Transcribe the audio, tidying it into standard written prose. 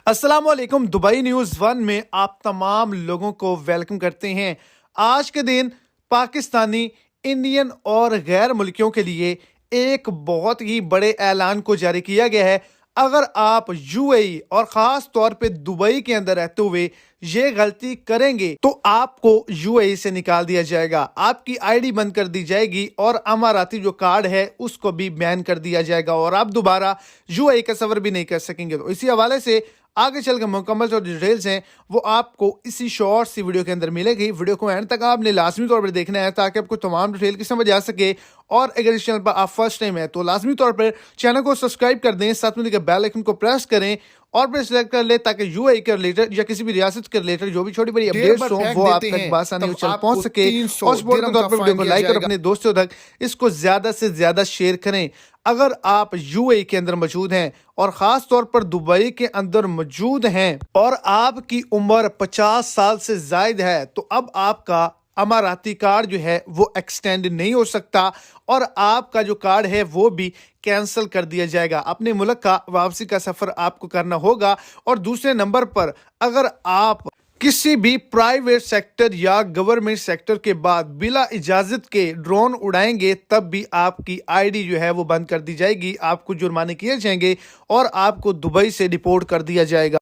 السلام علیکم، Dubai news one میں آپ تمام لوگوں کو ویلکم کرتے ہیں۔ آج کے دن پاکستانی، انڈین اور غیر ملکیوں کے لیے ایک بہت ہی بڑے اعلان کو جاری کیا گیا ہے۔ اگر آپ یو اے ای اور خاص طور پہ دبئی کے اندر رہتے ہوئے یہ غلطی کریں گے تو آپ کو یو اے ای سے نکال دیا جائے گا، آپ کی آئی ڈی بند کر دی جائے گی اور اماراتی جو کارڈ ہے اس کو بھی بین کر دیا جائے گا اور آپ دوبارہ یو اے ای کا سفر بھی نہیں کر سکیں گے۔ تو اسی حوالے سے آگے چل کے مکمل جو ڈیٹیلز ہیں وہ آپ کو اسی شارٹ سی ویڈیو کے اندر ملے گی۔ ویڈیو کو اینڈ تک آپ نے لازمی طور پر دیکھنا ہے تاکہ آپ کو تمام ڈیٹیل کی سمجھ آ سکے، اور اگر اس چینل پر آپ فرسٹ ٹائم ہیں تو لازمی طور پر چینل کو سبسکرائب کر دیں، ساتھ میں بیل آئیکن کو پریس کریں اور پھر سلیکٹ کر لیں تاکہ یو اے ای کے ریلیٹڈ یا کسی بھی ریاست کے ریلیٹڈ جو بھی چھوٹی بڑی اپڈیٹس ہوں وہ آپ تک بآسانی پہنچ سکے۔ اور سپورٹ کے طور پر ویڈیو کو لائک اور اپنے دوستوں تک اس کو زیادہ سے زیادہ شیئر کریں۔ اگر آپ یو اے ای کے اندر موجود ہیں اور خاص طور پر دبئی کے اندر موجود ہیں اور آپ کی عمر 50 سال سے زائد ہے تو اب آپ کا اماراتی کارڈ جو ہے وہ ایکسٹینڈ نہیں ہو سکتا اور آپ کا جو کارڈ ہے وہ بھی کینسل کر دیا جائے گا۔ اپنے ملک کا واپسی کا سفر آپ کو کرنا ہوگا۔ اور دوسرے نمبر پر اگر آپ کسی بھی پرائیویٹ سیکٹر یا گورنمنٹ سیکٹر کے بعد بلا اجازت کے ڈرون اڑائیں گے تب بھی آپ کی آئی ڈی جو ہے وہ بند کر دی جائے گی، آپ کو جرمانے کیے جائیں گے اور آپ کو دبئی سے ڈپورٹ کر دیا جائے گا۔